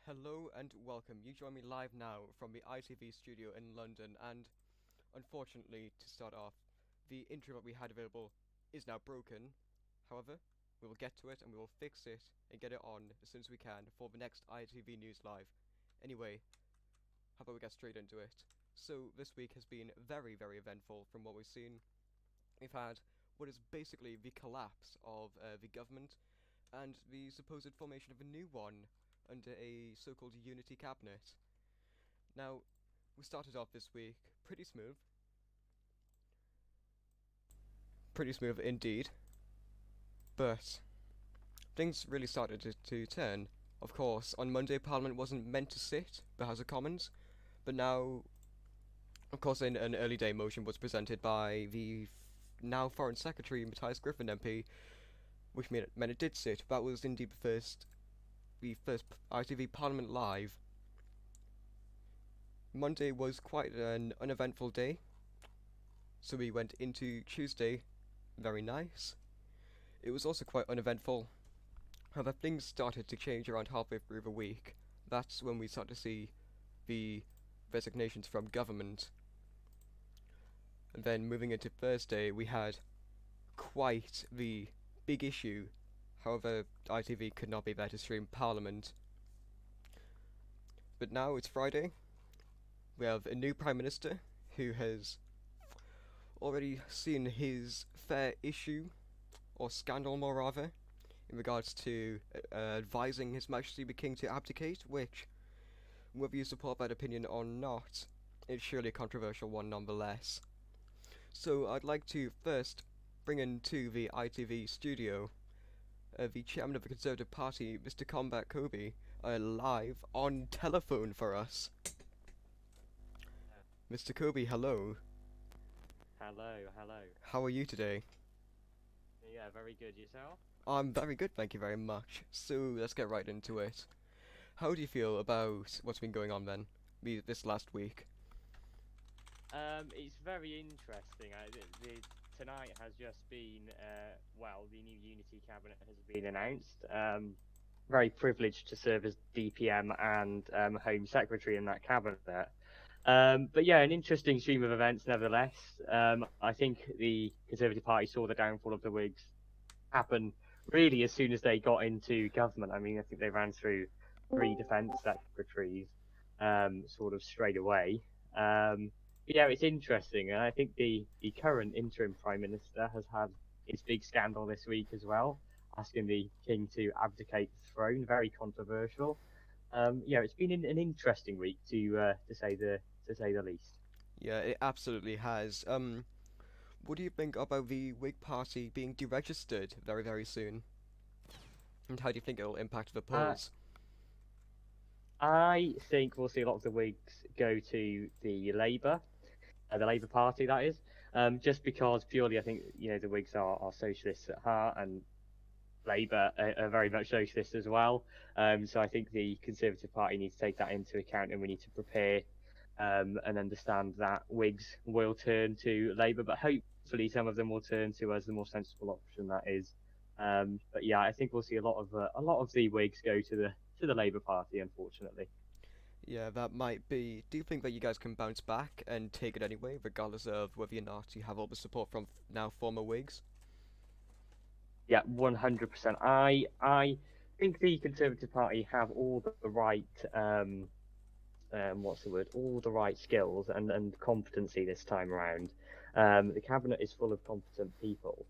Hello and welcome. You join me live now from the ITV studio in London, and unfortunately, to start off, the intro that we had available is now broken. However, we will get to it and we will fix it and get it on as soon as we can for the next ITV News Live. Anyway, how about we get straight into it? So, this week has been very, very eventful from what we've seen. We've had what is basically the collapse of the government and the supposed formation of a new one under a so-called unity cabinet. Now, we started off this week pretty smooth indeed, but things really started to turn. Of course, on Monday Parliament wasn't meant to sit, the House of Commons, but now, of course, an early day motion was presented by the now Foreign Secretary Matthias Griffin MP, which meant it did sit. That was indeed the first ITV Parliament Live. Monday was quite an uneventful day, so we went into Tuesday, very nice. It was also quite uneventful. However, things started to change around halfway through the week. That's when we started to see the resignations from government. And then moving into Thursday, we had quite the big issue. However, ITV could not be there to stream Parliament. But now it's Friday. We have a new Prime Minister who has already seen his fair issue, or scandal more rather, in regards to advising His Majesty the King to abdicate, which, whether you support that opinion or not, it's surely a controversial one nonetheless. So I'd like to first bring into the ITV studio the chairman of the Conservative Party, Mr. Combat Kobe, live on telephone for us. Mr. Kobe, hello. Hello, hello. How are you today? Yeah, very good. Yourself? I'm very good, thank you very much. So let's get right into it. How do you feel about what's been going on then, this last week? It's very interesting. Tonight has just been, the new Unity Cabinet has been announced. Very privileged to serve as DPM and Home Secretary in that cabinet. But yeah, an interesting stream of events nevertheless. I think the Conservative Party saw the downfall of the Whigs happen really as soon as they got into government. I mean, I think they ran through 3 defence secretaries sort of straight away. But yeah, it's interesting, and I think the current interim Prime Minister has had his big scandal this week as well, asking the King to abdicate the throne. Very controversial. Yeah, it's been an interesting week to say the least. Yeah, it absolutely has. What do you think about the Whig Party being deregistered very, very soon? And how do you think it'll impact the Uh, polls? I think we'll see a lot of the Whigs go to the Labour Party, that is, just because purely I think the Whigs are socialists at heart, and Labour are very much socialist as well. So I think the Conservative Party needs to take that into account, and we need to prepare and understand that Whigs will turn to Labour, but hopefully some of them will turn to us, the more sensible option that is. But yeah, I think we'll see a lot of the Whigs go to the Labour Party, unfortunately. Yeah, that might be. Do you think that you guys can bounce back and take it anyway, regardless of whether or not you have all the support from now former Whigs? Yeah, 100%. I think the Conservative Party have all the right what's the word? All the right skills and competency this time around. The cabinet is full of competent people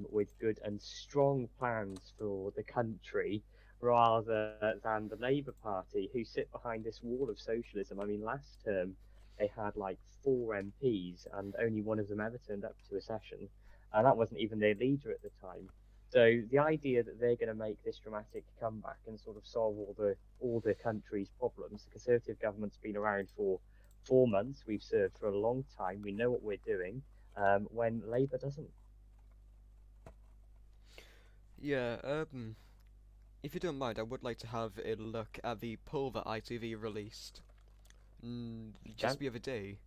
with good and strong plans for the country, rather than the Labour Party, who sit behind this wall of socialism. I mean, last term they had like 4 MPs, and only one of them ever turned up to a session, and that wasn't even their leader at the time. So the idea that they're going to make this dramatic comeback and sort of solve all the country's problems. The Conservative government's been around for 4 months. We've served for a long time. We know what we're doing. When Labour doesn't. Yeah, if you don't mind, I would like to have a look at the poll that ITV released Yeah. just the other day,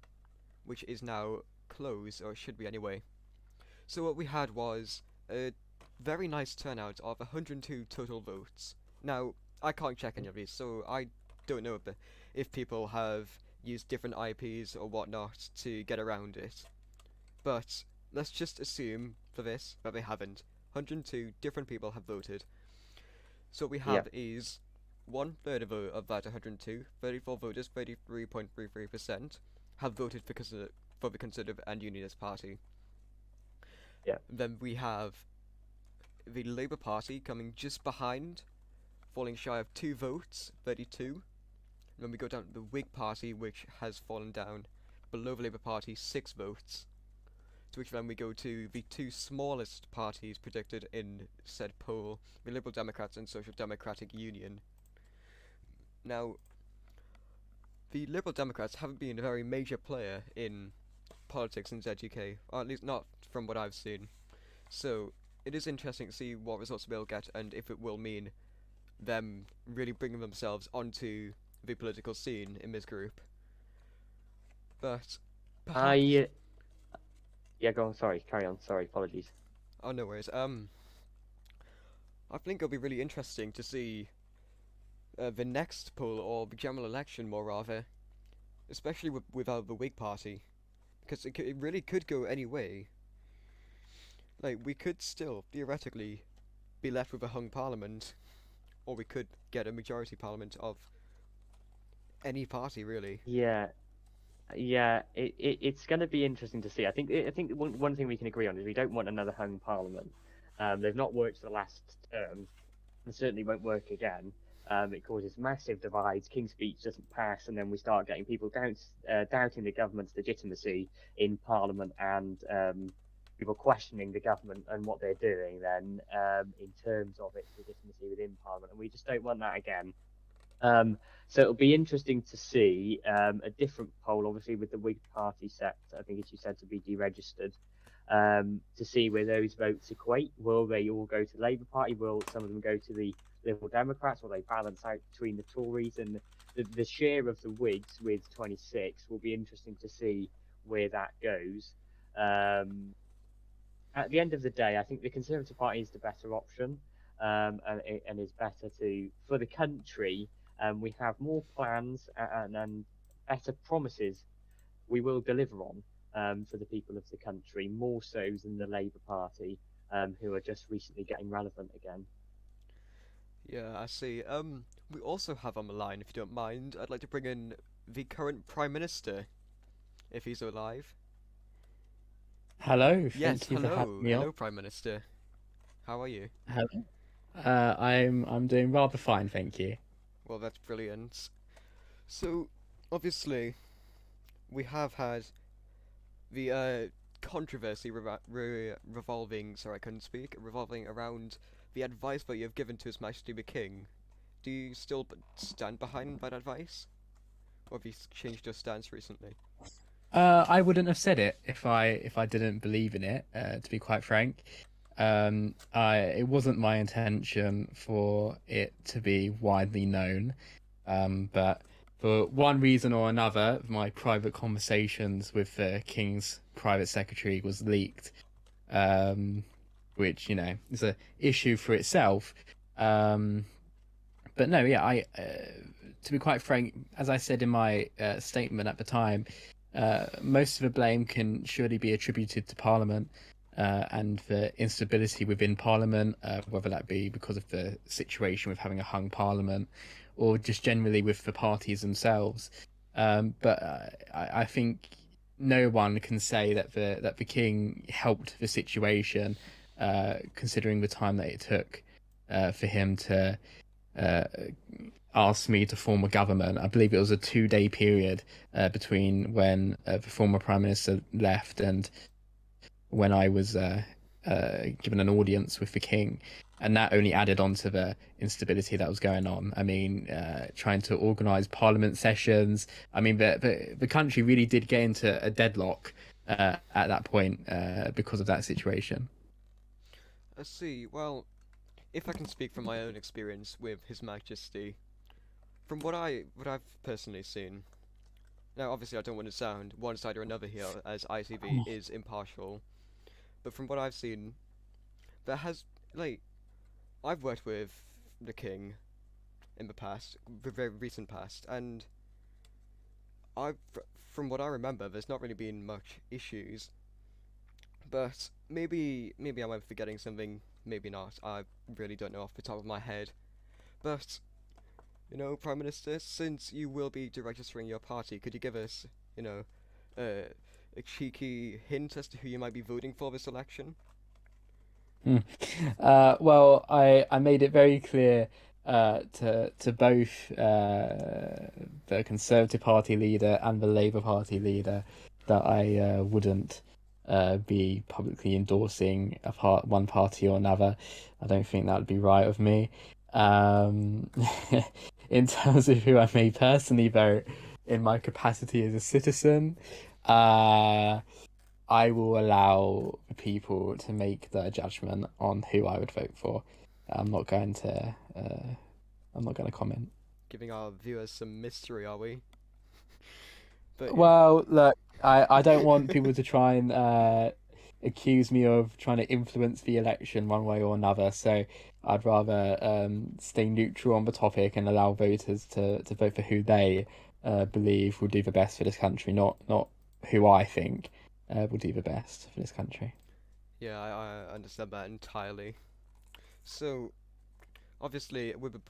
which is now closed, or it should be anyway. So what we had was a very nice turnout of 102 total votes. Now, I can't check any of these, so I don't know if people have used different IPs or whatnot to get around it. But let's just assume for this that they haven't. 102 different people have voted. So what we Yeah. have is one third of that 102, 34 voters, 33.33%, have voted for the Conservative and Unionist Party. Yeah. Then we have the Labour Party coming just behind, falling shy of 2 votes, 32. Then we go down to the Whig Party, which has fallen down below the Labour Party, 6 votes. To which then we go to the 2 smallest parties predicted in said poll, the Liberal Democrats and Social Democratic Union. Now, the Liberal Democrats haven't been a very major player in politics in ZUK, or at least not from what I've seen. So, it is interesting to see what results they'll get and if it will mean them really bringing themselves onto the political scene in this group. But perhaps. I Yeah, go on. Sorry, carry on. Sorry, apologies. Oh, no worries. I think it'll be really interesting to see the next poll or the general election, more rather, especially without the Whig Party, because it really could go any way. Like, we could still theoretically be left with a hung parliament, or we could get a majority parliament of any party, really. Yeah, it's going to be interesting to see. I think one thing we can agree on is we don't want another hung parliament. They've not worked for the last term, and certainly won't work again. It causes massive divides. King's Speech doesn't pass, and then we start getting people doubting the government's legitimacy in Parliament, and people questioning the government and what they're doing. Then, in terms of its legitimacy within Parliament, and we just don't want that again. So it'll be interesting to see a different poll, obviously with the Whig Party set, I think as you said, to be deregistered, to see where those votes equate. Will they all go to the Labour Party? Will some of them go to the Liberal Democrats? Will they balance out between the Tories? And the share of the Whigs with 26 will be interesting to see where that goes. At the end of the day, I think the Conservative Party is the better option, and is better for the country. We have more plans and better promises we will deliver on for the people of the country, more so than the Labour Party, who are just recently getting relevant again. Yeah, I see. We also have on the line, if you don't mind, I'd like to bring in the current Prime Minister, if he's alive. Hello, Yes, thank you for having hello, me on. hello, Prime Minister. How are you? Hello. I'm doing rather fine, thank you. Well, that's brilliant. So, obviously, we have had the controversy revolving. Sorry, I couldn't speak. Revolving around the advice that you have given to His Majesty the King. Do you still stand behind that advice, or have you changed your stance recently? I wouldn't have said it if I didn't believe in it, to be quite frank. It wasn't my intention for it to be widely known, but for one reason or another, my private conversations with the King's private secretary was leaked, which is a issue for itself. But no, yeah, to be quite frank, as I said in my statement at the time, most of the blame can surely be attributed to Parliament and the instability within Parliament, whether that be because of the situation with having a hung Parliament or just generally with the parties themselves. But I think no one can say that the King helped the situation, considering the time that it took for him to asked me to form a government. I believe it was a 2-day period between when the former Prime Minister left and when I was given an audience with the King. And that only added on to the instability that was going on. I mean, trying to organise Parliament sessions. I mean, the country really did get into a deadlock at that point because of that situation. I see. Well, if I can speak from my own experience with His Majesty, from what I've personally seen. Now, obviously, I don't want to sound one side or another here, as ITV is impartial. But from what I've seen, there has I've worked with the King in the past, the very recent past, and from what I remember, there's not really been much issues. But maybe I'm forgetting something, maybe not. I really don't know off the top of my head. But Prime Minister, since you will be deregistering your party, could you give us, you know, uh, a cheeky hint as to who you might be voting for this election? Hmm. Well, I made it very clear to both the Conservative Party leader and the Labour Party leader that I wouldn't be publicly endorsing one party or another. I don't think that would be right of me. Um, in terms of who I may personally vote in my capacity as a citizen, uh, I will allow people to make their judgment on who I would vote for. I'm not going to. I'm not going to comment. Giving our viewers some mystery, are we? But yeah. Well, look, I don't want people to try and accuse me of trying to influence the election one way or another. So I'd rather stay neutral on the topic and allow voters to vote for who they believe will do the best for this country, not who I think will do the best for this country. Yeah, I understand that entirely. So, obviously, with the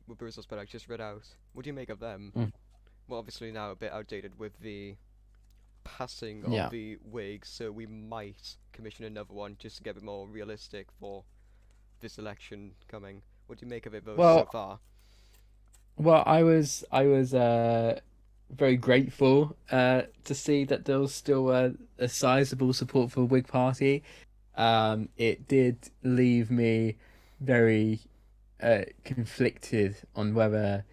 with the results that I just read out, what do you make of them? Mm. Well, obviously now a bit outdated with the passing Yeah. of the Whigs, so we might commission another one just to get a bit more realistic for this election coming. What do you make of it though so Well, far? well, I was very grateful to see that there was still a sizable support for the Whig Party. It did leave me very conflicted on whether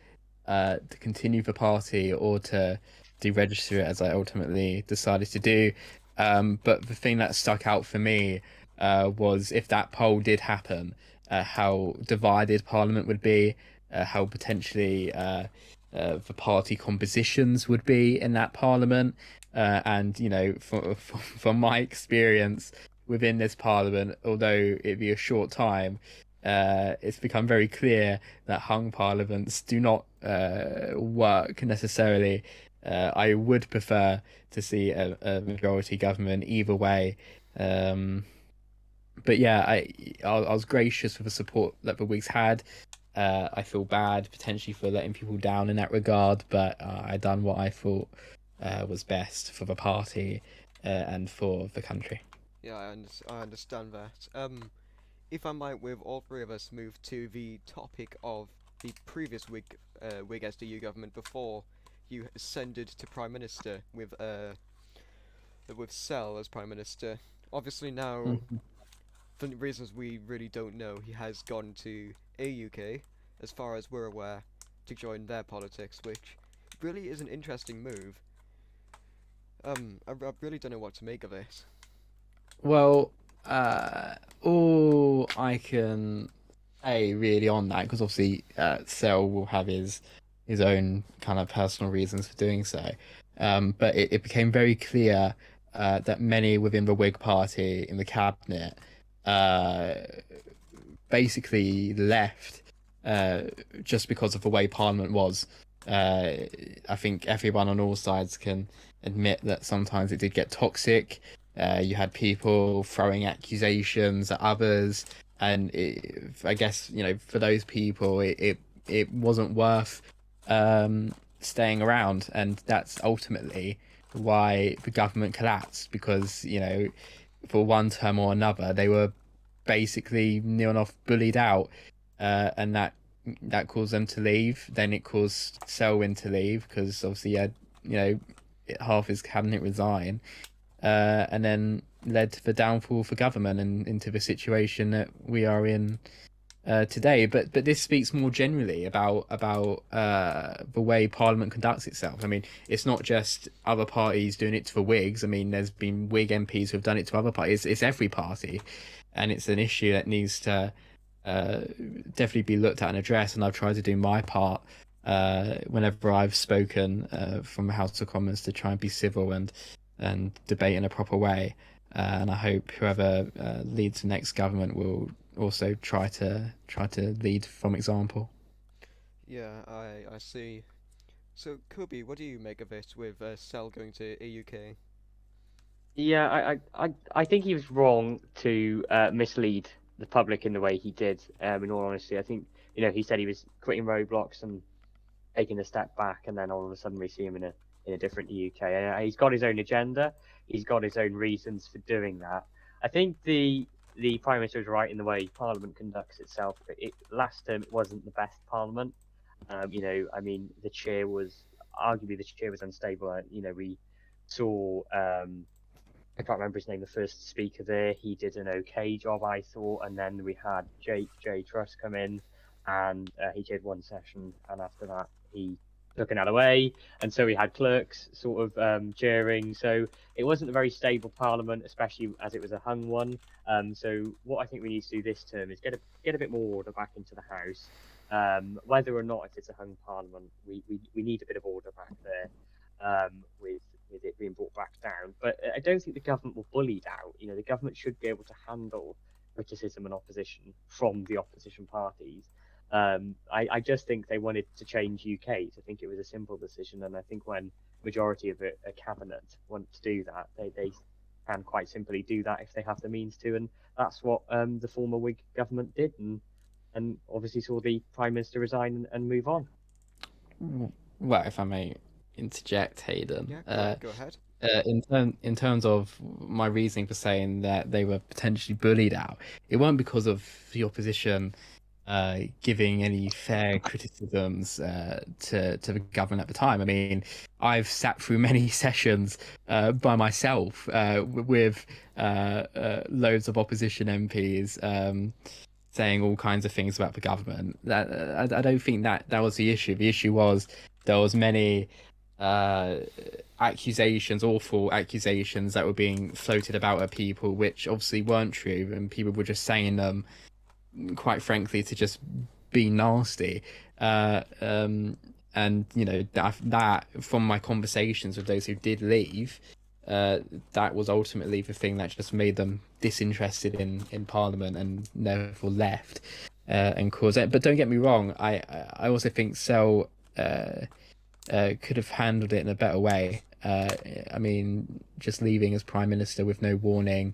to continue the party or to deregister it, as I ultimately decided to do. But the thing that stuck out for me was if that poll did happen, how divided Parliament would be, how potentially the party compositions would be in that Parliament. And, from my experience within this Parliament, although it be a short time, it's become very clear that hung parliaments do not work necessarily. I would prefer to see a majority government either way. But yeah, I was gracious with the support that the Whigs had. I feel bad potentially for letting people down in that regard, but I done what I thought was best for the party and for the country. Yeah, I understand that. If I might, with all three of us, move to the topic of the previous Whig SDU government before you ascended to Prime Minister with Sell as Prime Minister. Obviously now, Mhm. for reasons we really don't know, he has gone to AUK, as far as we're aware, to join their politics, which really is an interesting move. I really don't know what to make of it. Well, all I can say really on that, because obviously Sel will have his own kind of personal reasons for doing so. But it became very clear that many within the Whig Party in the cabinet uh, basically left just because of the way Parliament was. I think everyone on all sides can admit that sometimes it did get toxic. You had people throwing accusations at others, and I guess for those people, it wasn't worth staying around, and that's ultimately why the government collapsed because for one term or another they were basically near enough bullied out, and that caused them to leave. Then it caused Selwyn to leave because obviously he had half his cabinet resign, and then led to the downfall for government and into the situation that we are in today. But this speaks more generally about the way Parliament conducts itself. I mean, it's not just other parties doing it to the Whigs. I mean, there's been Whig MPs who have done it to other parties. It's every party, and it's an issue that needs to definitely be looked at and addressed. And I've tried to do my part whenever I've spoken from the House of Commons to try and be civil and debate in a proper way. And I hope whoever leads the next government will also try to lead from example. Yeah, I see. So, Kobe, what do you make of it with Cell going to AUK? Yeah, I think he was wrong to mislead the public in the way he did. In all honesty, I think he said he was quitting Roblox and taking a step back, and then all of a sudden we see him in a different UK. And he's got his own agenda. He's got his own reasons for doing that. I think the Prime Minister is right in the way Parliament conducts itself. Last term it wasn't the best Parliament. I mean, the chair was arguably the chair was unstable. We saw I can't remember his name, the first speaker there. He did an okay job, I thought. And then we had Jake J. Truss come in, and he did one session, and after that he took an away. And so we had clerks sort of jeering. So it wasn't a very stable parliament, especially as it was a hung one. So what I think we need to do this term is get a bit more order back into the House. Whether or not it's a hung parliament, we need a bit of order back there. With it being brought back down. But I don't think the government will bully it out. The government should be able to handle criticism and opposition from the opposition parties. I just think they wanted to change UK. So I think it was a simple decision, and I think when majority of a cabinet want to do that, they can quite simply do that if they have the means to, and that's what the former Whig government did, and obviously saw the Prime Minister resign and move on. Well, if I may interject, Hayden. Yeah, go ahead. In terms of my reasoning for saying that they were potentially bullied out, it weren't because of the opposition giving any fair criticisms to the government at the time. I mean, I've sat through many sessions by myself with loads of opposition MPs saying all kinds of things about the government. That I don't think that was the issue. The issue was there was many accusations, awful accusations that were being floated about at people, which obviously weren't true, and people were just saying them, quite frankly, to just be nasty. And that from my conversations with those who did leave, that was ultimately the thing that just made them disinterested in Parliament and therefore left and caused it. But don't get me wrong, I also think Sell could have handled it in a better way. I mean, just leaving as Prime Minister with no warning,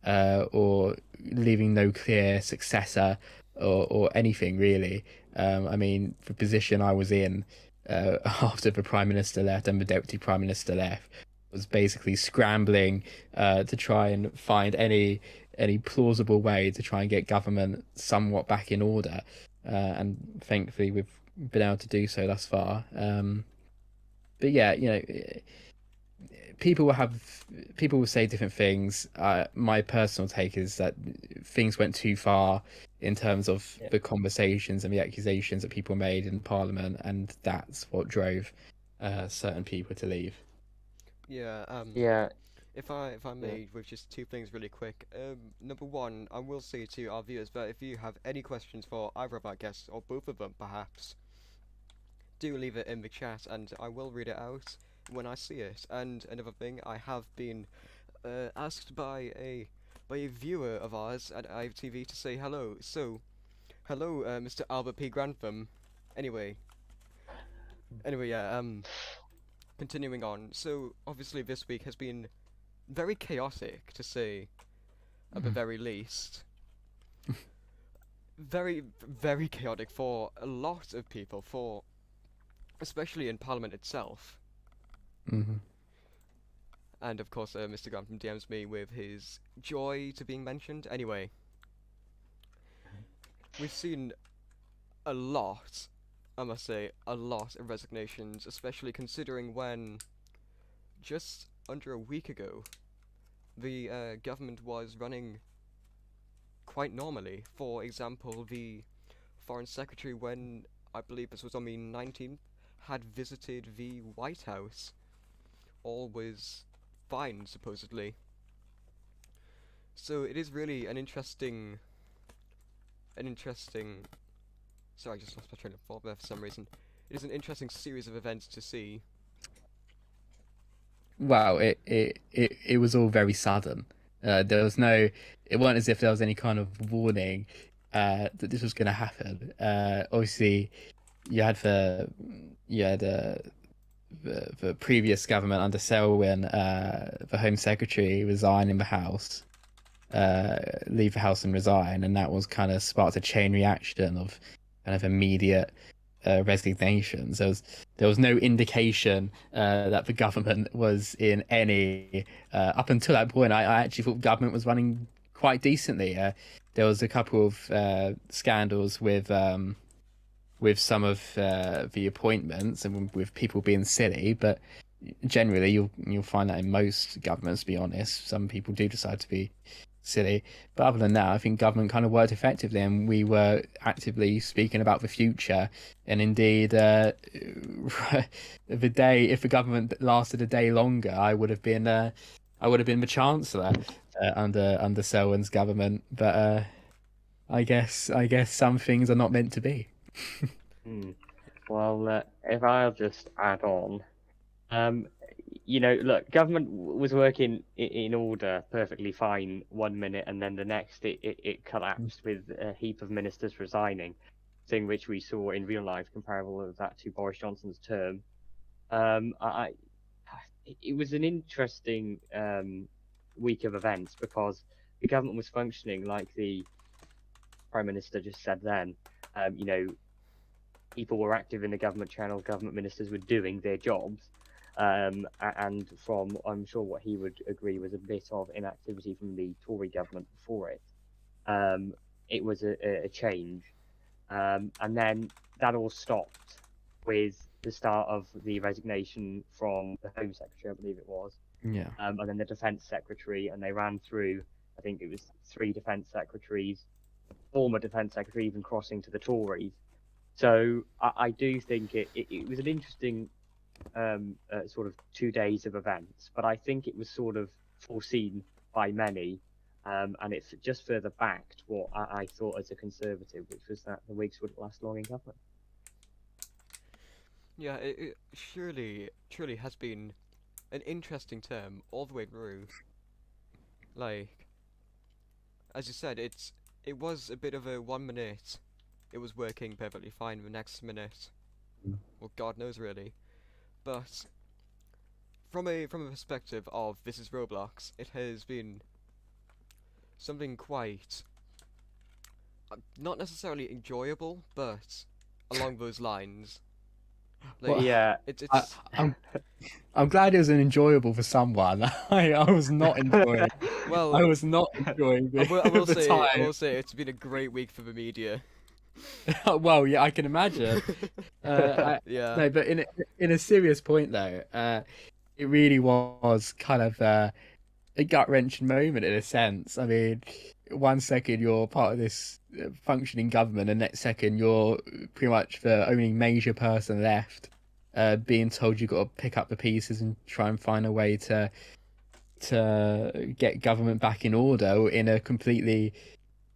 or leaving no clear successor, or anything really. I mean, the position I was in after the Prime Minister left and the Deputy Prime Minister left was basically scrambling to try and find any plausible way to try and get government somewhat back in order. And thankfully we've been able to do so thus far. But yeah, people will say different things. My personal take is that things went too far in terms of the conversations and the accusations that people made in Parliament, and that's what drove certain people to leave. Yeah. If I may, with just two things really quick. Number one, I will say to our viewers that if you have any questions for either of our guests or both of them, perhaps, do leave it in the chat, and I will read it out when I see it. And another thing, I have been asked by a viewer of ours at ITV to say hello. So, hello, Mr. Albert P. Grantham. Anyway, yeah. Continuing on. So, obviously, this week has been very chaotic, to say, at the very least. Very, very chaotic for a lot of people, especially in Parliament itself. Mm-hmm. And of course, Mr. Grantham DMs me with his joy to being mentioned. Anyway, we've seen a lot, I must say, a lot of resignations, especially considering when, just under a week ago, the government was running quite normally. For example, the Foreign Secretary, when I believe this was on the 19th, had visited the White House. All was fine, supposedly. So it is really an interesting... Sorry, I just lost my train of thought there for some reason. It is an interesting series of events to see. Well, it was all very sudden. There was no... It wasn't as if there was any kind of warning that this was going to happen. Obviously, you had the previous government under Selwyn, the Home Secretary resign in the House, leave the House and resign, and that was kind of sparked a chain reaction of kind of immediate resignations. There was no indication that the government was in any up until that point. I actually thought the government was running quite decently. There was a couple of scandals with some of the appointments and with people being silly, but generally you'll find that in most governments, to be honest, some people do decide to be silly. But other than that, I think government kind of worked effectively, and we were actively speaking about the future. And indeed, the day, if the government lasted a day longer, I would have been the chancellor under Selwyn's government. But I guess some things are not meant to be. Well, if I'll just add on, look, government was working in order perfectly fine 1 minute, and then the next it collapsed with a heap of ministers resigning, thing which we saw in real life comparable with that to Boris Johnson's term. It was an interesting week of events because the government was functioning like the Prime Minister just said then. People were active in the government channel, government ministers were doing their jobs. And from, I'm sure what he would agree, was a bit of inactivity from the Tory government before it. It was a change. And then that all stopped with the start of the resignation from the Home Secretary, I believe it was. Yeah. And then the Defence Secretary, and they ran through, I think it was 3 Defence Secretaries, former Defence Secretary even crossing to the Tories. So I do think it was an interesting sort of 2 days of events, but I think it was sort of foreseen by many, and it's just further backed what I thought as a Conservative, which was that the Whigs wouldn't last long in government. Yeah, it truly has been an interesting term all the way through. Like, as you said, it was a bit of a 1 minute. It was working perfectly fine. The next minute, well, God knows really. But from a perspective of this is Roblox, it has been something quite not necessarily enjoyable, but along those lines. Like, Well, yeah, it's I'm glad it was an enjoyable for someone. I was not enjoying. well, I was not enjoying the, I will the say time. it's been a great week for the media. Well, yeah, I can imagine. Yeah. No, but in a serious point though, it really was kind of a gut-wrenching moment in a sense. I mean, 1 second you're part of this functioning government, and next second you're pretty much the only major person left, being told you've got to pick up the pieces and try and find a way to get government back in order in a completely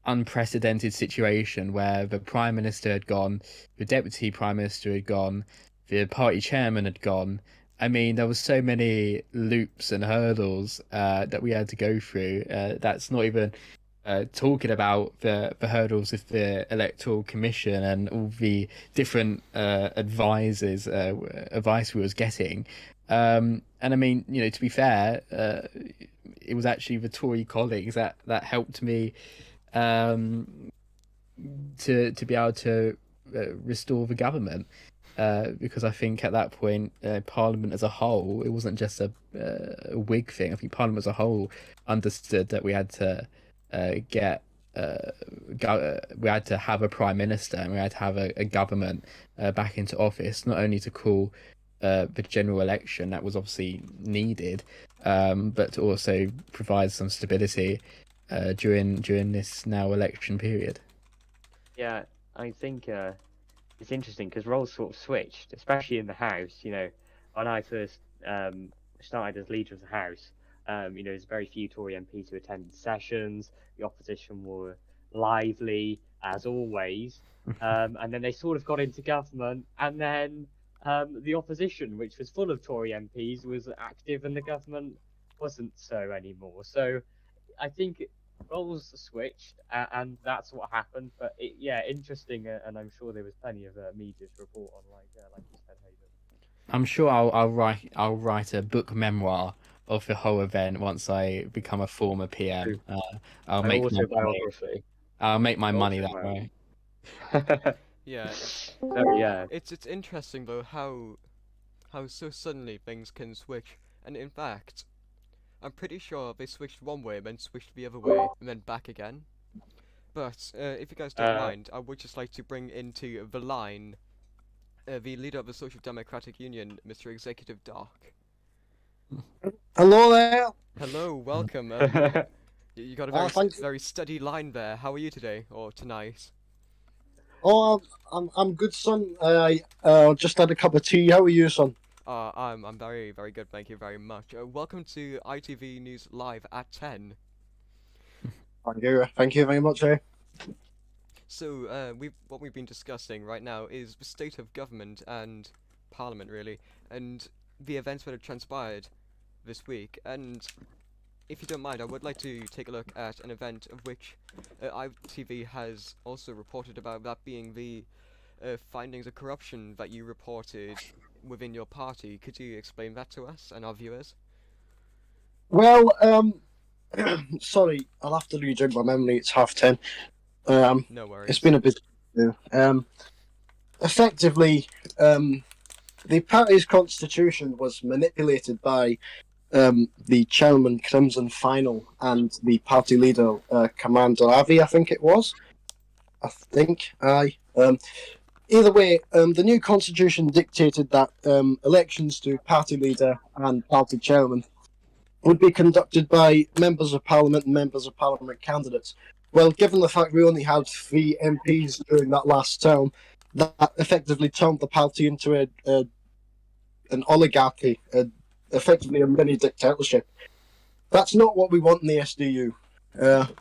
unprecedented situation where the Prime Minister had gone, the Deputy Prime Minister had gone, the party chairman had gone. I mean, there was so many loops and hurdles that we had to go through. That's not even talking about the hurdles of the Electoral Commission and all the different advice we was getting. And I mean, to be fair, it was actually the Tory colleagues that helped me to be able to restore the government, because I think at that point Parliament as a whole, it wasn't just a Whig thing. I think Parliament as a whole understood that we had to we had to have a Prime Minister, and we had to have a government back into office, not only to call the general election that was obviously needed, but to also provide some stability during this now election period. Yeah, I think it's interesting because roles sort of switched, especially in the House. When I first started as leader of the House, there's very few Tory MPs who attended sessions. The opposition were lively, as always, and then they sort of got into government, and then the opposition, which was full of Tory MPs, was active, and the government wasn't so anymore. So I think roles switched, and that's what happened. But yeah, interesting, and I'm sure there was plenty of media to report on, like you said, Haven. I'm sure I'll write a book memoir of the whole event once I become a former PM. I'll An make my money. autobiography. I'll make my money that Autobiography. way. Yeah, Yeah. it's interesting though how so suddenly things can switch, and in fact, I'm pretty sure they switched one way and then switched the other way and then back again. But if you guys don't mind, I would just like to bring into the line the leader of the Social Democratic Union, Mr. Executive Doc. Hello there. Hello, welcome. You got a very steady line there. How are you today or tonight? Oh, I'm good, son. I just had a cup of tea. How are you, son? I'm very good. Thank you very much. Welcome to ITV News Live at 10. Thank you very much. So what we've been discussing right now is the state of government and Parliament, really, and the events that have transpired this week. And if you don't mind, I would like to take a look at an event of which ITV has also reported about, that being the findings of corruption that you reported within your party. Could you explain that to us and our viewers? Well, sorry, I'll have to rejig my memory. It's 10:30. No worries. It's been a bit. Effectively, the party's constitution was manipulated by the chairman Crimson Final and the party leader Commander Avi, I think it was. Either way, the new constitution dictated that elections to party leader and party chairman would be conducted by members of parliament and members of parliament candidates. Well, given the fact we only had 3 MPs during that last term, that effectively turned the party into an oligarchy, effectively a mini dictatorship. That's not what we want in the SDU.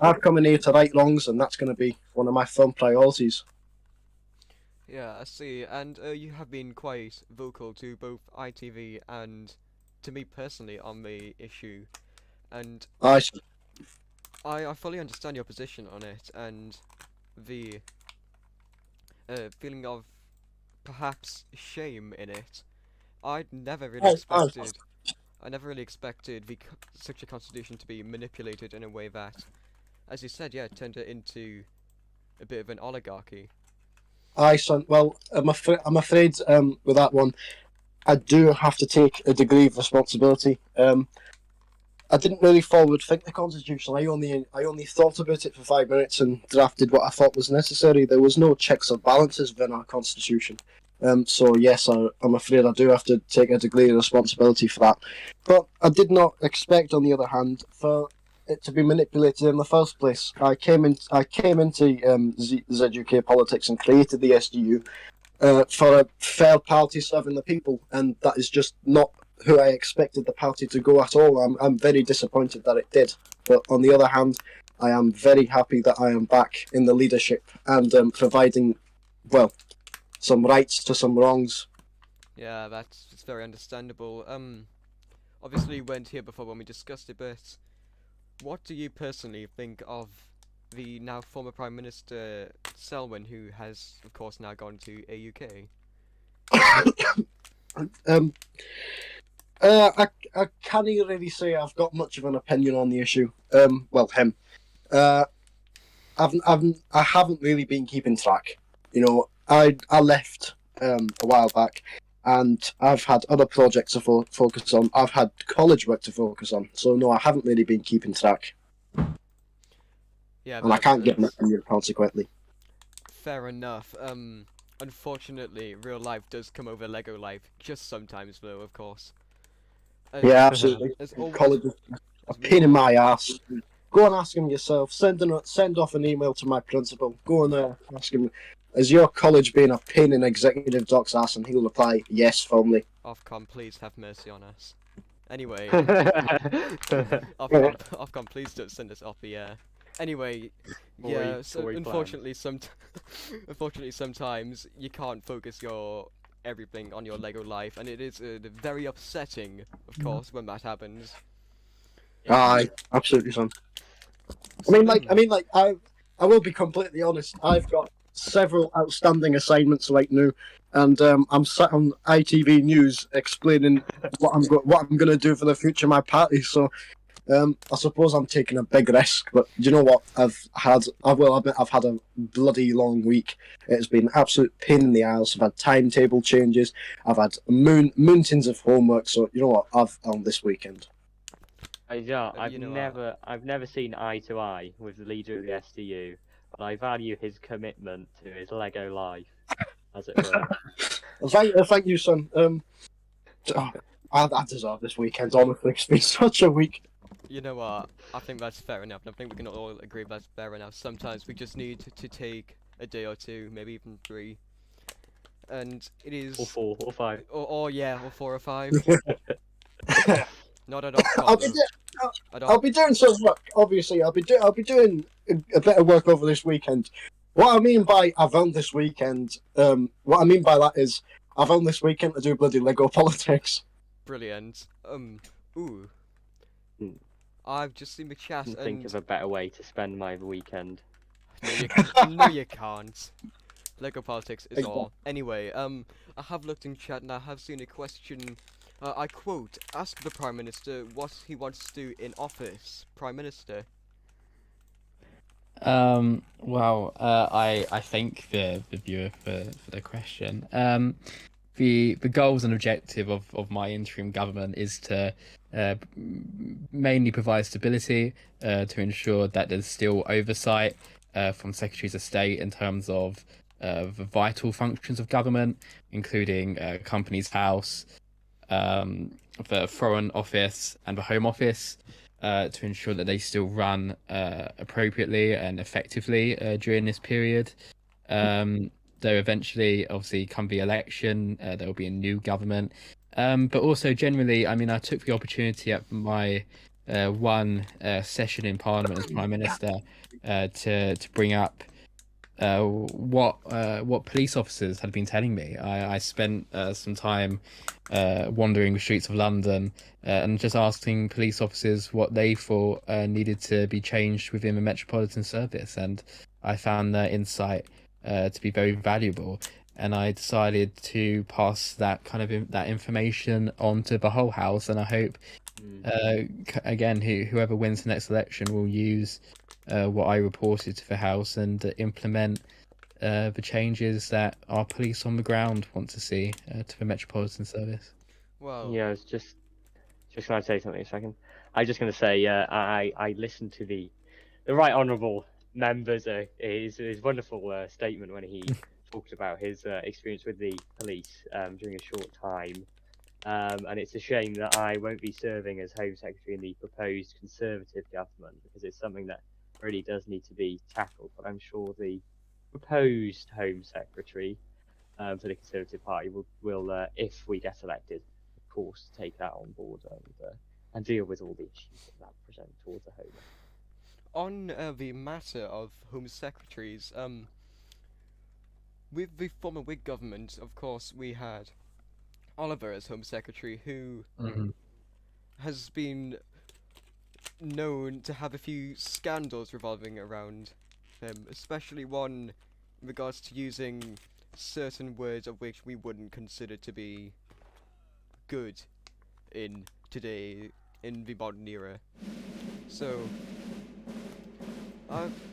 I've come in here to right wrongs, and that's going to be one of my firm priorities. Yeah, I see. And you have been quite vocal to both ITV and to me personally on the issue. And I fully understand your position on it, and the feeling of perhaps shame in it. I never really expected such a constitution to be manipulated in a way that, as you said, yeah, turned it into a bit of an oligarchy. Son. Well, I'm afraid with that one, I do have to take a degree of responsibility. I didn't really forward think the constitution. I only thought about it for 5 minutes and drafted what I thought was necessary. There was no checks or balances within our constitution. So yes, I'm afraid I do have to take a degree of responsibility for that. But I did not expect, on the other hand, for it to be manipulated in the first place. I came into ZUK politics and created the SDU for a fair party serving the people, and that is just not who I expected the party to go at all. I'm very disappointed that it did. But on the other hand, I am very happy that I am back in the leadership and providing, well, some rights to some wrongs. Yeah, that's very understandable. Obviously you weren't here before when we discussed it, but what do you personally think of the now former Prime Minister Selwyn, who has, of course, now gone to AUK? I can't really say I've got much of an opinion on the issue. Well, him. I haven't really been keeping track. You know, I left a while back, and I've had other projects to focus on. I've had college work to focus on. So no, I haven't really been keeping track. Yeah, and I can't get an opinion consequently. Fair enough. Unfortunately, real life does come over Lego life, just sometimes though, of course. Yeah, absolutely. College is a pain in my ass. Go and ask him yourself. Send off an email to my principal. Go and ask him, is your college being a pain in Executive Doc's ass? And he'll reply, yes, firmly. Ofcom, please have mercy on us. Anyway, Ofcom, please don't send us off the air. Anyway, yeah, so unfortunately, sometimes you can't focus your everything on your Lego life, and it is very upsetting, of course, when that happens. Aye, absolutely, son. I will be completely honest. I've got several outstanding assignments right now, and I'm sat on ITV News explaining what I'm going to do for the future of my party. So I suppose I'm taking a big risk, but do you know what? I will admit, I've had a bloody long week. It's been an absolute pain in the ass. I've had timetable changes. I've had mountains of homework. So you know what? I've on this weekend. I've never seen eye to eye with the leader of the SDU, but I value his commitment to his Lego life, as it were. Thank you, son. I deserve this weekend. Honestly, it's been such a week. You know what? I think that's fair enough. And I think we can all agree that's fair enough. Sometimes we just need to take a day or two, maybe even 3. And it is. Or 4 or 5. Or 4 or 5. Not at all. I'll be doing some work. Obviously, I'll be doing a bit of work over this weekend. What I mean by I've owned this weekend, what I mean by that is I've owned this weekend to do bloody Lego politics. Brilliant. Ooh. I've just seen the chat and Think of a better way to spend my weekend. No, you can't. Lego politics is all. Anyway, I have looked in chat and I have seen a question. I quote: "Ask the Prime Minister what he wants to do in office." Prime Minister. Well, I thank the viewer for the question. The goals and objective of my interim government is to mainly provide stability, to ensure that there's still oversight from Secretaries of State in terms of the vital functions of government, including Companies House, the Foreign Office and the Home Office, to ensure that they still run appropriately and effectively during this period. Though eventually, obviously, come the election, there will be a new government. But also generally, I mean, I took the opportunity at my one session in Parliament as Prime Minister to bring up what police officers had been telling me. I spent some time wandering the streets of London and just asking police officers what they thought needed to be changed within the Metropolitan Service, and I found their insight to be very valuable. And I decided to pass that kind of that information on to the whole House, and I hope again whoever wins the next election will use what I reported to the House and implement the changes that our police on the ground want to see to the Metropolitan Service. Well, Yeah, I was just going to say something a second. I was just going to say, I listened to the Right Honourable Member's his wonderful statement when he talked about his experience with the police during a short time. And it's a shame that I won't be serving as Home Secretary in the proposed Conservative government, because it's something that really does need to be tackled. But I'm sure the proposed Home Secretary for the Conservative Party will if we get elected, of course, take that on board and deal with all the issues that present towards the Home. on the matter of Home Secretaries, with the former Whig government, of course, we had Oliver as Home Secretary, who has been known to have a few scandals revolving around him, especially one in regards to using certain words of which we wouldn't consider to be good in the modern era. So,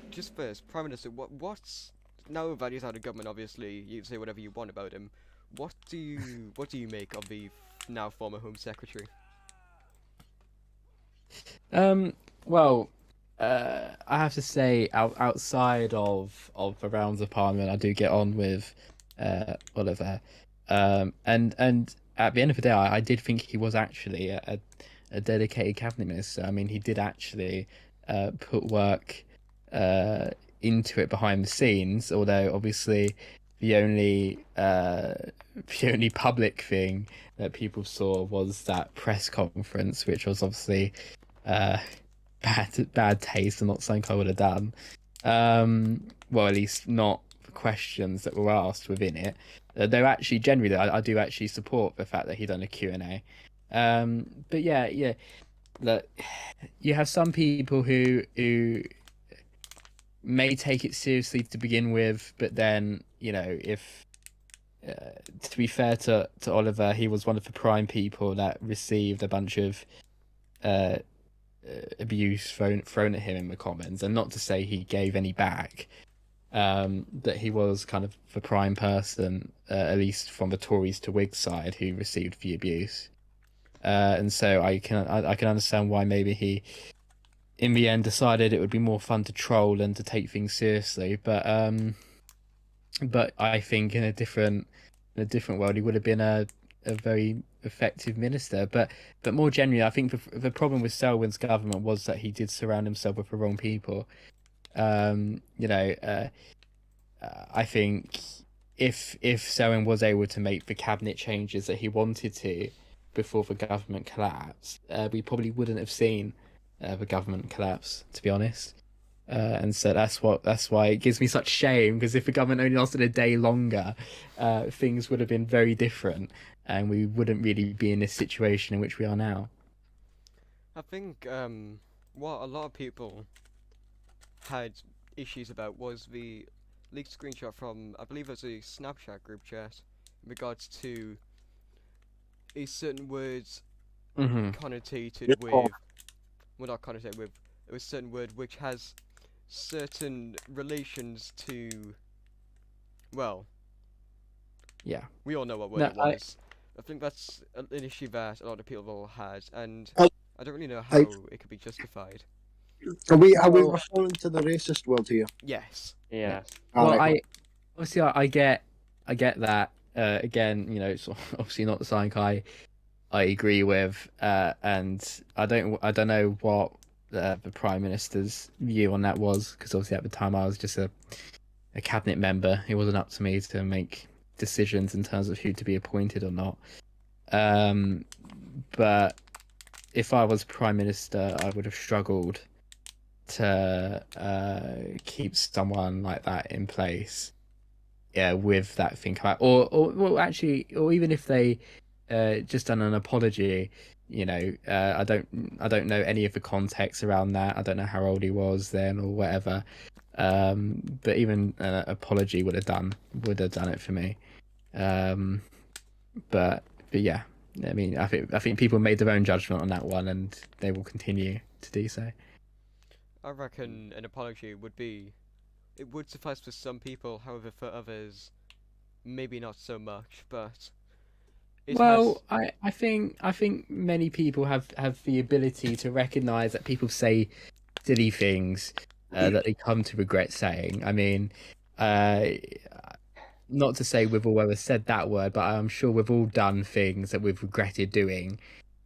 just first, Prime Minister, what's now that he's out of government? Obviously, you can say whatever you want about him. What do you make of the now former Home Secretary? Well, I have to say, outside of the rounds of Parliament, I do get on with Oliver, and at the end of the day, I did think he was actually a dedicated cabinet minister. I mean, he did actually put work into it behind the scenes, although obviously the only public thing that people saw was that press conference, which was obviously bad taste and not something I would have done. Well, at least not the questions that were asked within it. Though actually, generally, I do actually support the fact that he done a Q&A. But yeah, that you have some people who may take it seriously to begin with, but then, you know, if to be fair to Oliver, he was one of the prime people that received a bunch of abuse thrown at him in the comments, and not to say he gave any back, that he was kind of the prime person, at least from the Tories to Whigs side, who received the abuse. And so I can understand why maybe he, in the end, decided it would be more fun to troll than to take things seriously. But I think in a different world, he would have been a very effective minister. But more generally, I think the problem with Selwyn's government was that he did surround himself with the wrong people. I think if Selwyn was able to make the cabinet changes that he wanted to before the government collapsed, we probably wouldn't have seen the government collapse, to be honest. And so that's why it gives me such shame, because if the government only lasted a day longer, things would have been very different, and we wouldn't really be in this situation in which we are now. I think what a lot of people had issues about was the leaked screenshot from, I believe it was a Snapchat group chat, in regards to a certain word connotated with, well, not connotated with, it was a certain word which has certain relations to, well, yeah, we all know what word it was. I think that's an issue that a lot of people had, and I don't really know how it could be justified. Are we referring to the racist word here? Yes. Yeah. Well, I get that. Again, you know, it's obviously not something I agree with, and I don't know what the Prime Minister's view on that was, because obviously at the time I was just a cabinet member. It wasn't up to me to make decisions in terms of who to be appointed or not. But if I was Prime Minister, I would have struggled to keep someone like that in place. Yeah, with that thing come out, or even if they just done an apology, you know, I don't know any of the context around that. I don't know how old he was then or whatever. But even an apology would have done it for me. But yeah, I mean, I think people made their own judgment on that one, and they will continue to do so. I reckon an apology it would suffice for some people, however for others, maybe not so much, but I think many people have the ability to recognise that people say silly things that they come to regret saying. I mean, not to say we've all ever said that word, but I'm sure we've all done things that we've regretted doing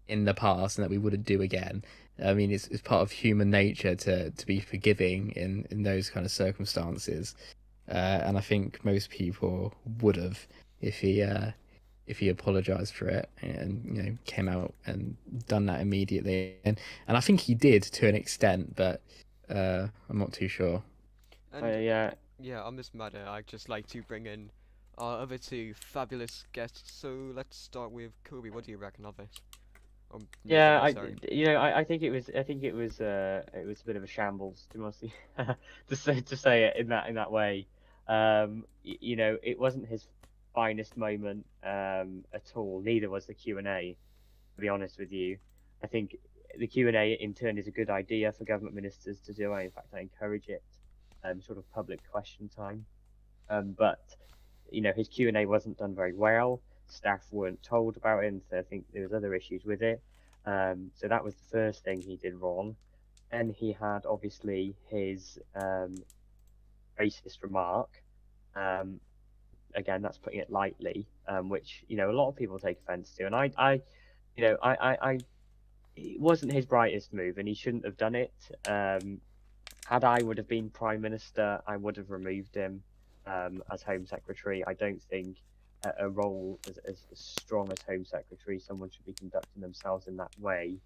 in the past and that we wouldn't do again. I mean, it's part of human nature to be forgiving in those kind of circumstances, and I think most people would have if he apologized for it and, you know, came out and done that immediately, and I think he did to an extent, but I'm not too sure. And yeah, on this matter, I'd just like to bring in our other two fabulous guests. So let's start with Kobe. What do you reckon of it? Yeah, I think it was a bit of a shambles, to be honest, to say it in that way. You know, it wasn't his finest moment at all. Neither was the Q&A, to be honest with you. I think the Q&A in turn is a good idea for government ministers to do. In fact, I encourage it, sort of public question time. But you know, his Q&A wasn't done very well. Staff weren't told about it, and so I think there was other issues with it. So that was the first thing he did wrong. And he had obviously his racist remark. Again, that's putting it lightly, which, you know, a lot of people take offence to. And it wasn't his brightest move, and he shouldn't have done it. Had I would have been Prime Minister, I would have removed him as Home Secretary. I don't think a role as strong as Home Secretary, someone should be conducting themselves in that way.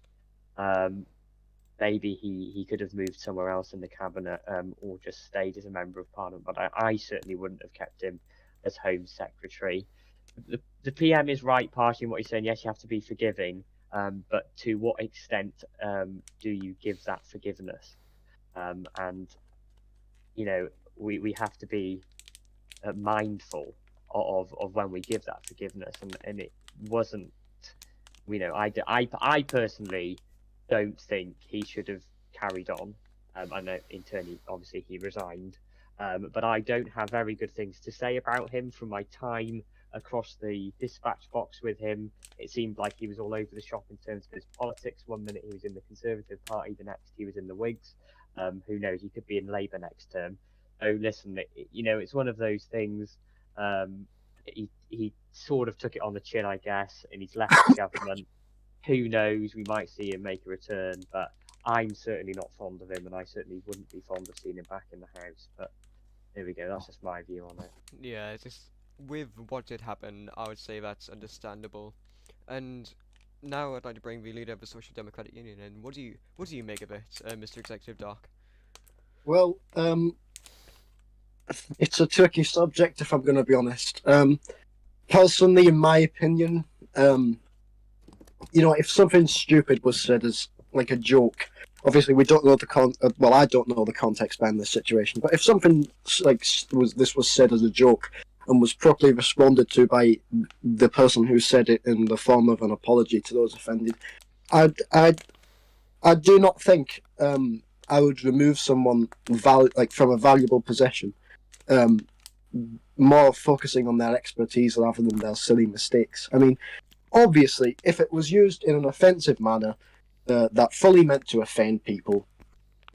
Maybe he could have moved somewhere else in the cabinet, or just stayed as a member of Parliament. But I certainly wouldn't have kept him as Home Secretary. The PM is right, partially in what he's saying. Yes, you have to be forgiving. but to what extent do you give that forgiveness? And we have to be mindful of when we give that forgiveness, and it wasn't. I personally don't think he should have carried on. I know internally, obviously, he resigned, but I don't have very good things to say about him from my time across the dispatch box with him. It seemed like he was all over the shop in terms of his politics. One minute he was in the Conservative Party, the next he was in the Whigs. Who knows? He could be in Labour next term. So listen, it's one of those things. He sort of took it on the chin, I guess, and he's left the government. Who knows? We might see him make a return, but I'm certainly not fond of him, and I certainly wouldn't be fond of seeing him back in the House. But there we go. That's just my view on it. Yeah, it's just with what did happen, I would say that's understandable. And now I'd like to bring the leader of the Social Democratic Union in. What do you make of it, Mr. Executive Doc? Well, it's a tricky subject, if I'm going to be honest. Personally, in my opinion, if something stupid was said as like a joke, obviously we don't know well, I don't know the context behind this situation, but if something like was said as a joke and was properly responded to by the person who said it in the form of an apology to those offended, I do not think I would remove someone from a valuable position, more focusing on their expertise rather than their silly mistakes. I mean, obviously, if it was used in an offensive manner that fully meant to offend people,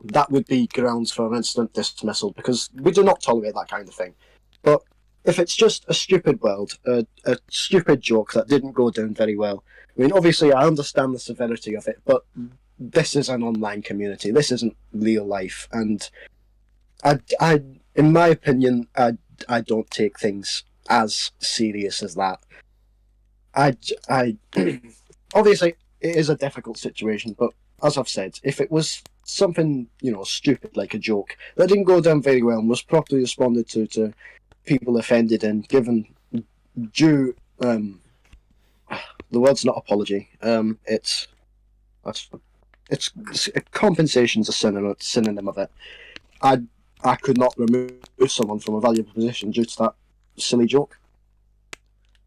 that would be grounds for instant dismissal, because we do not tolerate that kind of thing. But if it's just a stupid a stupid joke that didn't go down very well, I mean, obviously, I understand the severity of it, but this is an online community. This isn't real life, and in my opinion, I don't take things as serious as that. I obviously it is a difficult situation, but as I've said, if it was something stupid like a joke that didn't go down very well and was properly responded to people offended and given due the word's not apology, it's compensation's a synonym of it. I could not remove someone from a valuable position due to that silly joke.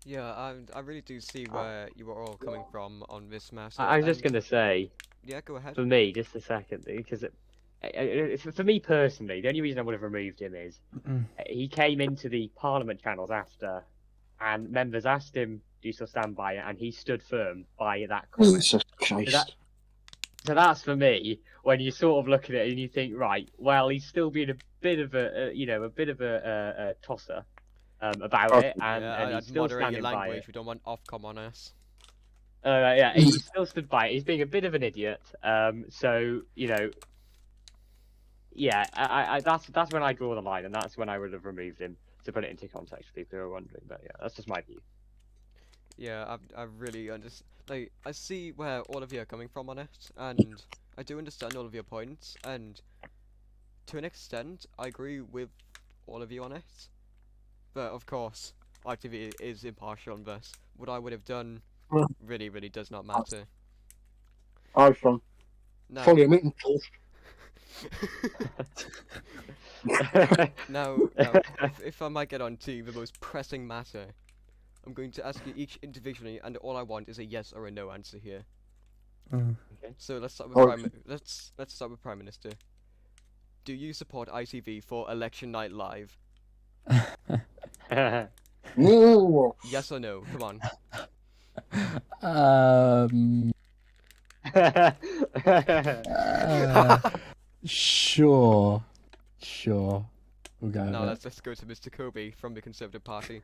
Yeah, I really do see where you are all coming from on this matter. I was just going to say, yeah, go ahead. for me, just a second, because for me personally, the only reason I would have removed him is he came into the Parliament channels after, and members asked him, do you still stand by it? And he stood firm by that comment. Jesus Christ. So that's for me, when you sort of look at it and you think, right, well, he's still being a bit of a tosser about it, and he's still standing by it. We don't want Ofcom on us. Yeah, he still stood by it. He's being a bit of an idiot. So yeah, that's when I draw the line, and that's when I would have removed him, to put it into context for people who are wondering. But yeah, that's just my view. Yeah, I really understand. Like, I see where all of you are coming from on it, and I do understand all of your points, and to an extent, I agree with all of you on it. But of course, ITV is impartial on this. What I would have done really, really does not matter. I'm from fully a meeting. Now, if I might get on to the most pressing matter, I'm going to ask you each individually, and all I want is a yes or a no answer here. Okay. So let's start with let's start with Prime Minister. Do you support ITV for Election Night Live? Yes or no? Come on. Sure. We'll go. Now let's go to Mr. Kobe from the Conservative Party.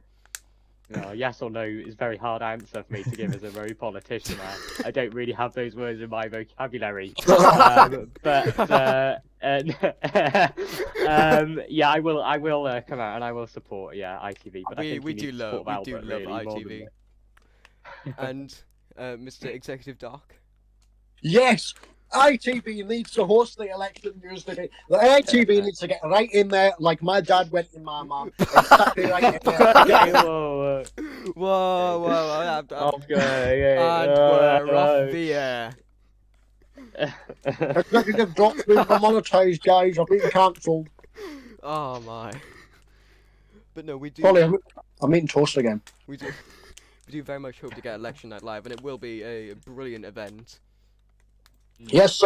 No, yes or no is a very hard answer for me to give as a very politician. I don't really have those words in my vocabulary. Yeah, I will come out and I will support ITV. But we do love ITV. And Mr. Executive Doc. Yes, ITV needs to host the election news today. The ITV needs to get right in there, like my dad went in my mum, and sat me right in there. Okay, whoa, Whoa. okay, And we're off the air. Executive drops been demonetized, guys. I've been cancelled. Oh my. But no, we do. Polly, I'm eating toast again. We do. We do very much hope to get Election Night live, and it will be a brilliant event. Yes,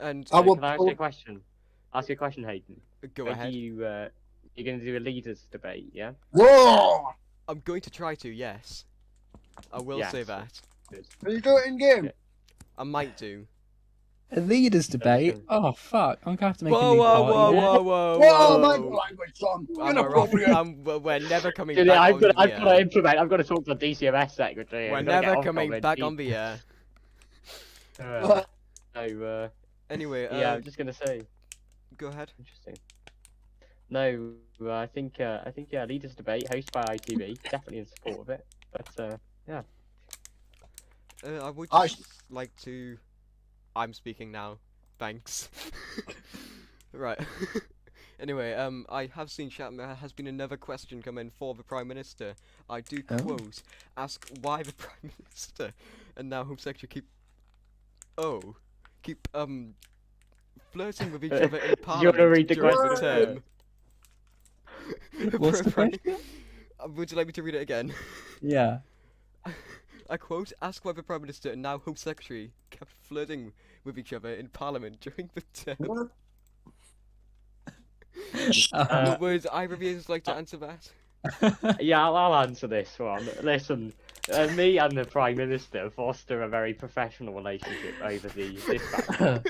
And I will. Can I ask you a question? Ask you a question, Hayden. go Are ahead. you're going to do a leaders debate, yeah? Whoa! I'm going to try to. Yes. I will say Yes. that. Good. Will you do it in game? Yeah. I might do. A leaders debate? Oh fuck! I'm gonna have to make a Whoa, new whoa, party. whoa, now. whoa, whoa, Whoa, my whoa. language, son. Am I wrong? Inappropriate. We're never coming Dude, back I've on got the to air. implement. I've got to talk to the DCMS secretary. We're We've gotta get never off coming comment. back on the air. So, Anyway, yeah, I'm just gonna say. go ahead. Interesting. No, I think yeah, leaders debate hosted by ITV. Definitely in support of it. But yeah. I would I- just like to. I'm speaking now. Thanks. Right. Anyway, I have seen chat. There has been another question come in for the Prime Minister. I do Oh. quote: "Ask why the Prime Minister and now Home Secretary keep flirting with each other in Do you Parliament wanna read the during the question? term." What's the Pro- question? Would you like me to read it again? Yeah. I quote: "Ask why the Prime Minister and now Home Secretary kept flirting with each other in Parliament during the term." Would either of you like to answer that? Yeah, I'll answer this one. Listen, me and the Prime Minister foster a very professional relationship over the dispatch.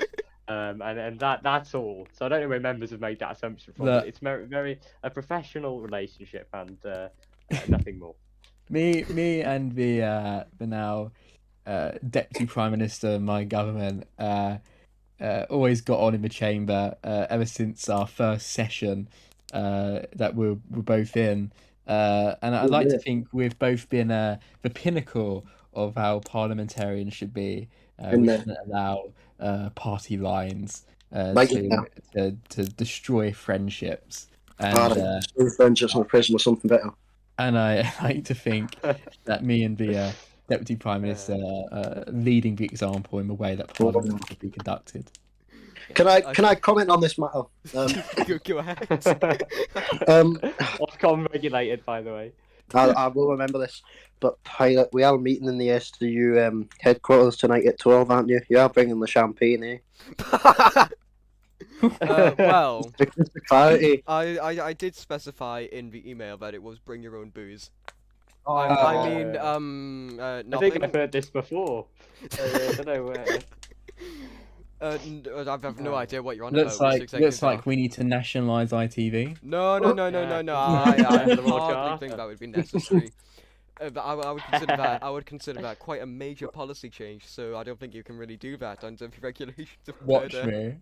And that's all. So I don't know where members have made that assumption from. That- But it's very a professional relationship and nothing more. Me and the now deputy prime minister of my government always got on in the chamber ever since our first session that we're both in, and I'd like to think we've both been the pinnacle of how parliamentarians should be. In We there. shouldn't allow party lines Like it now. to destroy friendships, and Friendships in a prison or something better. and I like to think that me and the deputy prime minister are leading the example in the way that parliament should be conducted. Can I comment on this matter? Go ahead. Ofcom regulated, by the way. I will remember this. But Pilot, we are meeting in the SDU headquarters tonight at 12, aren't you? You are bringing the champagne, eh? Well, Because the clarity. I did specify in the email that it was bring your own booze. Oh, I mean, I nothing. think I've heard this before. I don't know where. I have no idea what you're on Looks about. Mr. like Executive we need to nationalise ITV. No. I The Royal hardly Charter. think that would be necessary. But I would consider that. I would consider that quite a major policy change. So I don't think you can really do that under the regulations of Watch murder.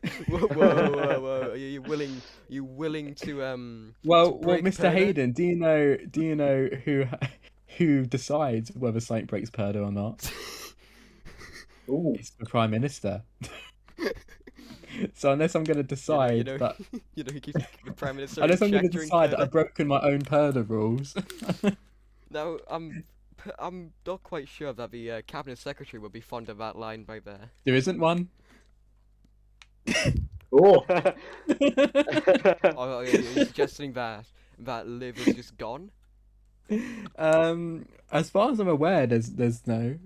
me. Whoa! Are you willing to Well, break Mr. purdah? Hayden, do you know who decides whether something breaks purdah or not? Ooh. It's the prime minister. So unless I'm going to decide that, you know, he keeps the prime minister. unless in I'm going check to during decide that purdah. I've broken my own purdah rules. No, I'm not quite sure that the cabinet secretary would be fond of that line right there. There isn't one. Oh. Are you suggesting that Liv is just gone? As far as I'm aware, there's no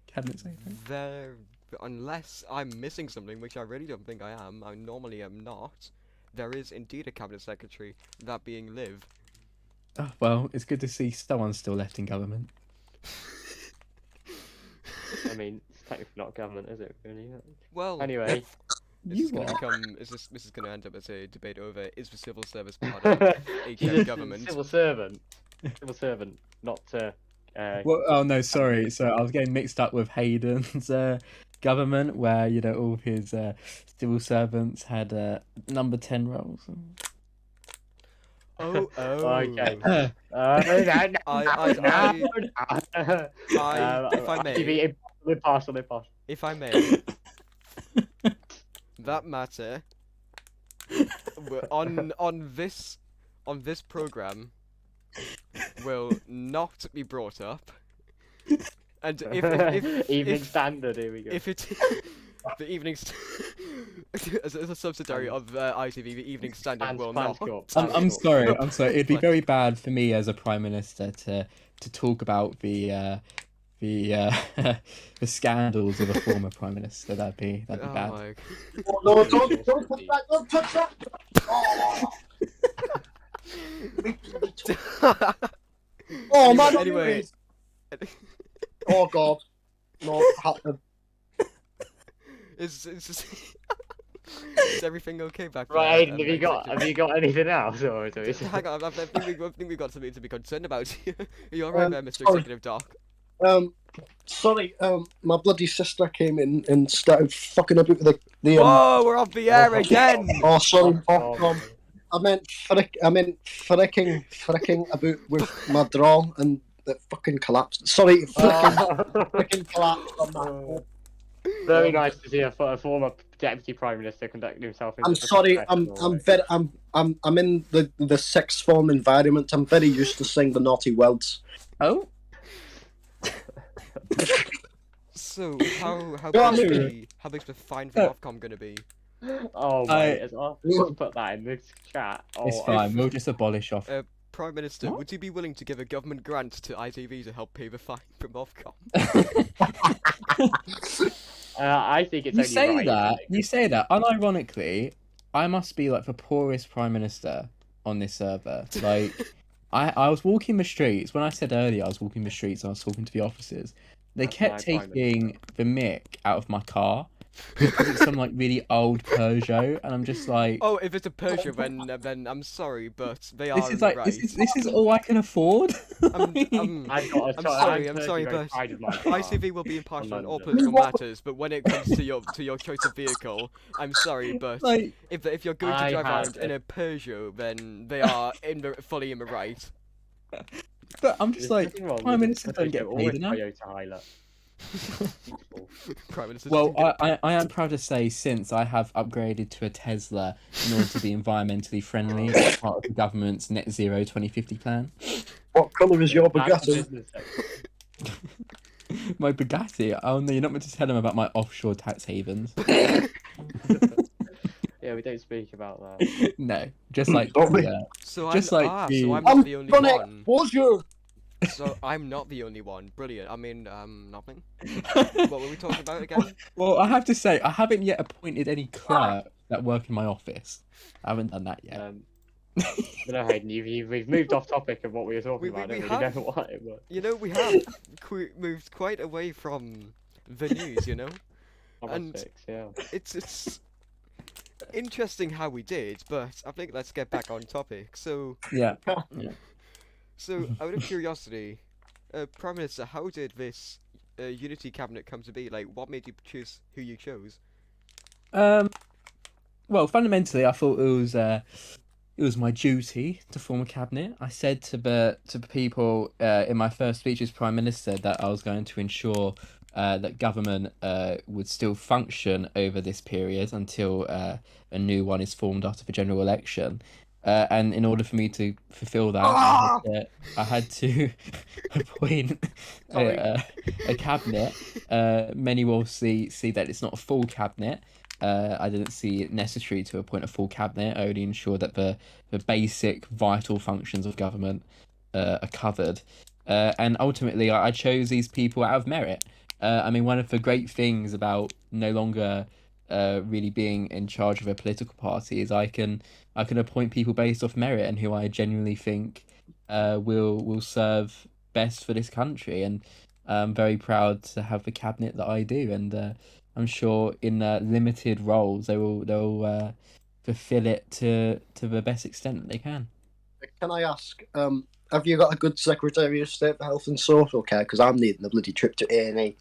cabinet secretary. There, unless I'm missing something, which I really don't think I am. I normally am not. There is indeed a cabinet secretary, that being Liv. Oh, well, it's good to see someone still left in government. I mean, it's technically not government, is it? Really? Well, Anyway. this You is going to are. become. This is going to end up as a debate over is the civil service part of He's HM a government. Civil servant. Civil servant, not Well, oh no, sorry. So I was getting mixed up with Hayden's government, where all of his civil servants had number 10 roles. Oh. Okay. If I may. TV Lip pass, lip pass. if I may, that matter on this program will not be brought up. And if Evening Standard, here we go. if it the evening as a subsidiary of ITV, the Evening Standard Pants- will pants not. cut, I'm pants cut. sorry. I'm sorry. It'd be very bad for me as a prime minister to talk about the the scandals of a former prime minister. That'd be Oh bad. my Oh, no, don't touch that! Don't touch that! Oh, oh man! Anyway. Oh god! No, Is everything okay back there? Right, Aiden, have you got anything else? Or Hang on, I think we got something to be concerned about here. Are you alright there, Mr. sorry. Executive Doc? Sorry, my bloody sister came in and started fucking up with the Whoa, we're off the air again! Oh, sorry. I meant fricking about with my draw and it fucking collapsed. Sorry, fricking collapsed on that. Very nice to see a former deputy prime minister conducting himself. I'm sorry. I'm in the sixth form environment. I'm very used to saying the naughty words. Oh. So how Go on, big's the fine for Ofcom gonna be? Oh mate, it's off. Just put that in the chat. Oh, It's fine. We'll just abolish off. Prime Minister, What? would you be willing to give a government grant to ITV to help pay the fine from Ofcom? I think it's You only say right, that. isn't it? You say that. Unironically, I must be like the poorest prime minister on this server. Like, I was walking the streets. When I said earlier I was walking the streets and I was talking to the officers, they That's kept my prime taking the mic out of my car because it's some like really old Peugeot, and I'm just like, Oh, if it's a Peugeot, then I'm sorry, but they are this is like right. this is all I can afford. I've got a I'm sorry, personally very but proud of my car. ITV will be impartial on all London. political matters, but when it comes to your choice of vehicle, I'm sorry, but like, if you're going to I drive have around in a Peugeot, then they are fully in the right. but I'm just There's like, nothing wrong prime with ministers it. don't get Always paid enough. Toyota Hilux. Prime Minister. Well, I am proud to say, since I have upgraded to a Tesla in order to be environmentally friendly as part of the government's net zero 2050 plan. What colour is your That's Bugatti? business sector. My Bugatti. Oh no, you're not meant to tell them about my offshore tax havens. Yeah, we don't speak about that. No, just like Don't we? So just I'm, like the- so I'm not the only Done it. one. Bonjour. So I'm not the only one. Brilliant. I mean, nothing. What were we talking about again? Well, I have to say, I haven't yet appointed any clerks that work in my office. I haven't done that yet. But no, Hayden, we've moved off topic of what we were talking about. I we don't really have. know what it was. You know, we have moved quite away from the news. You know, And- 6, yeah. it's interesting how we did, but I think let's get back on topic. So, Yeah. out of curiosity, Prime Minister, how did this Unity cabinet come to be? Like, what made you choose who you chose? Well, fundamentally, I thought it was my duty to form a cabinet. I said to the people in my first speech as Prime Minister that I was going to ensure that government would still function over this period until a new one is formed after the general election. And in order for me to fulfil that, I had to appoint a cabinet. Many will see that it's not a full cabinet. I didn't see it necessary to appoint a full cabinet. I only ensure that the basic vital functions of government are covered. And ultimately, I chose these people out of merit. I mean, one of the great things about no longer really being in charge of a political party is I can appoint people based off merit and who I genuinely think will serve best for this country. And I'm very proud to have the cabinet that I do. And I'm sure in limited roles they'll fulfill it to the best extent that they can. Can I ask, have you got a good Secretary of State for Health and Social Care? Because I'm needing a bloody trip to A&E.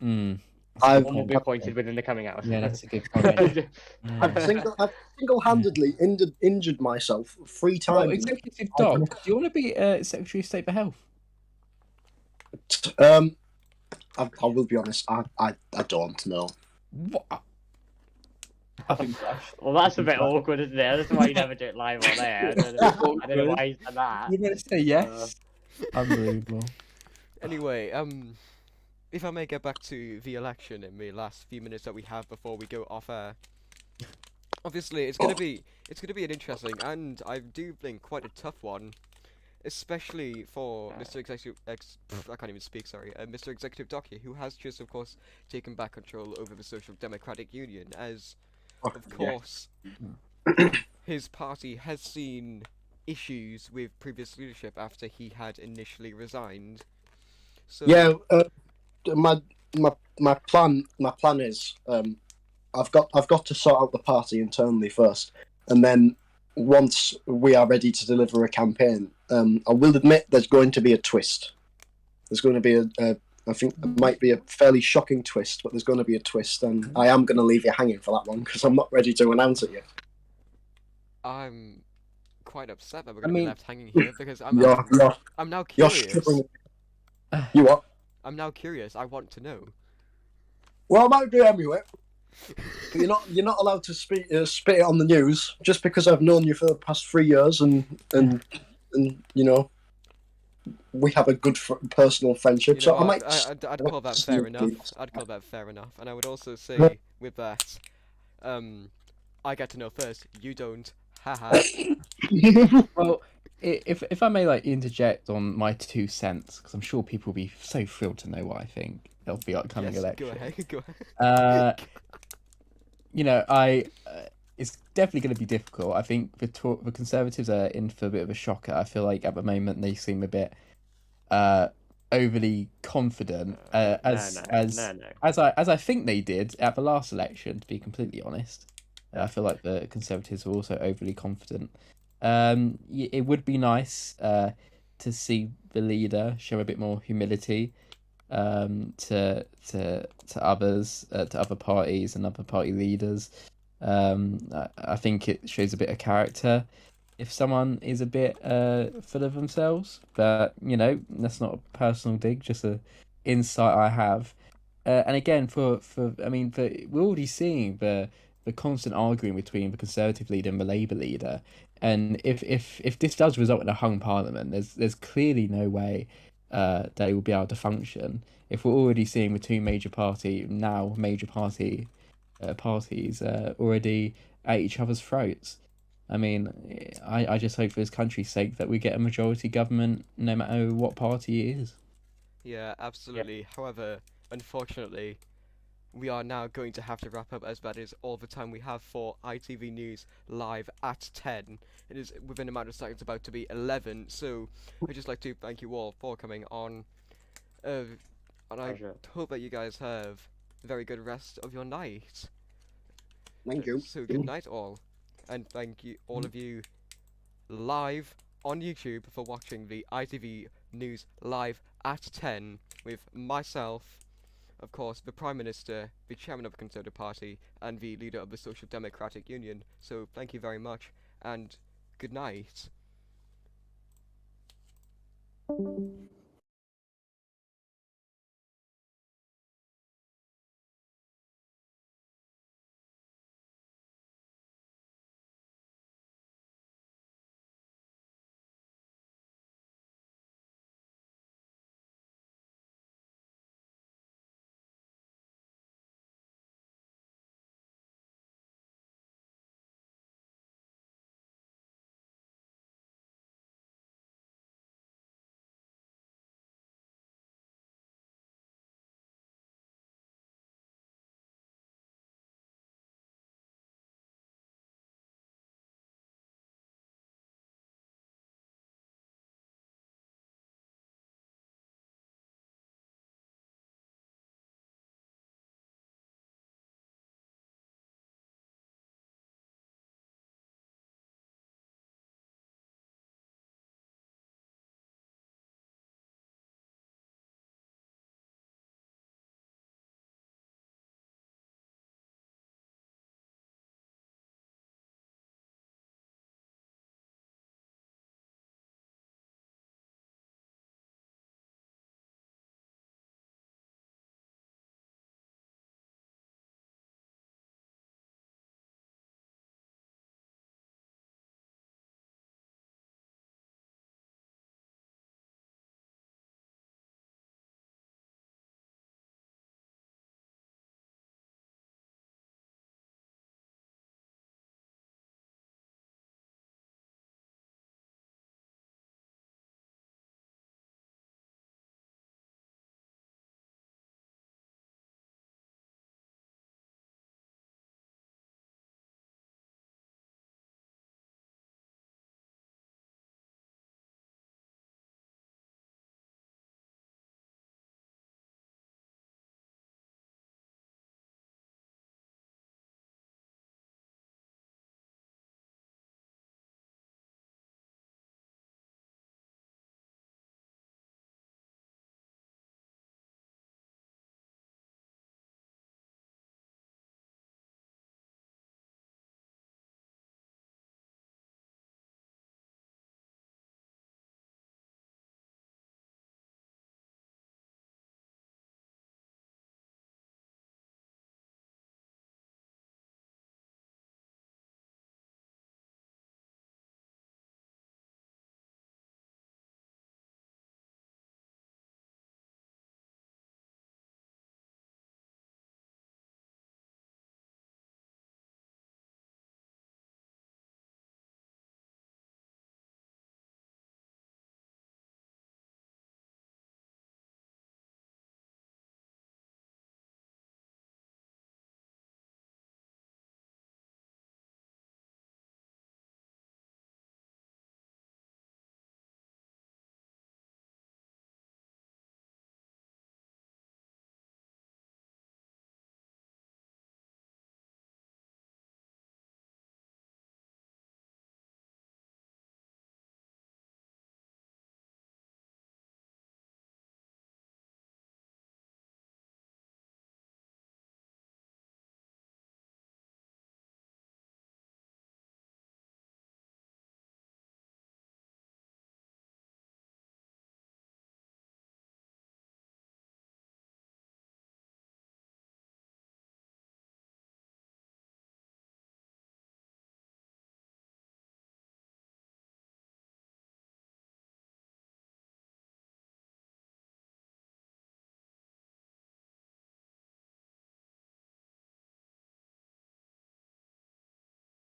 One will be appointed within the coming hours. Yeah, that's a good comment. I've single-handedly injured myself 3 times. Well, Executive Doc, do you want to be Secretary of State for Health? I will be honest. I don't know. What? I think Well, that's a bit awkward, isn't it? That's why you never do it live on air. I don't know why he's done that. You're gonna say yes? Unbelievable. Anyway, if I may get back to the election in the last few minutes that we have before we go off air. Obviously, it's gonna be an interesting and I do think quite a tough one, especially for Mr. I can't even speak. Sorry, Mr. Executive Docky, who has just, of course, taken back control over the Social Democratic Union, as of course his party has seen issues with previous leadership after he had initially resigned. So Yeah. My plan is I've got to sort out the party internally first, and then once we are ready to deliver a campaign, I will admit there's going to be a twist. There's going to be I think it might be a fairly shocking twist, but there's going to be a twist, and I am going to leave you hanging for that one because I'm not ready to announce it yet. I'm quite upset that we're going to be mean- left hanging here because I'm now You're curious. struggling. You what? I'm now curious. I want to know. Well, I might do anyway. But you're not allowed to spit it on the news just because I've known you for the past 3 years and you know we have a good personal friendship. You So know I what? might. I'd call that fair enough. Please. I'd call that fair enough. And I would also say with that, I get to know first. You don't. Haha. Well, if I may like interject on my 2 cents, because I'm sure people will be so thrilled to know what I think of the upcoming Yes, election. go ahead. Go ahead. You know, it's definitely going to be difficult. I think the Conservatives are in for a bit of a shocker. I feel like at the moment they seem a bit overly confident, as I think they did at the last election. To be completely honest, I feel like the Conservatives were also overly confident. It would be nice to see the leader show a bit more humility to others, to other parties and other party leaders. I think it shows a bit of character if someone is a bit full of themselves. But you know, that's not a personal dig, just a insight I have. And again, we're already seeing the constant arguing between the Conservative leader and the Labour leader. And if this does result in a hung parliament, there's clearly no way they will be able to function. If we're already seeing the two major parties already at each other's throats. I mean, I just hope for this country's sake that we get a majority government no matter what party it is. Yeah, absolutely. However, unfortunately, we are now going to have to wrap up, as that is all the time we have for ITV News live at 10. It is within a matter of seconds about to be 11, so I'd just like to thank you all for coming on. And I hope that you guys have a very good rest of your night. Thank you. So good night all, and thank you all of you live on YouTube for watching the ITV News live at 10 with myself, of course, the Prime Minister, the Chairman of the Conservative Party, and the Leader of the Social Democratic Union. So thank you very much, and good night.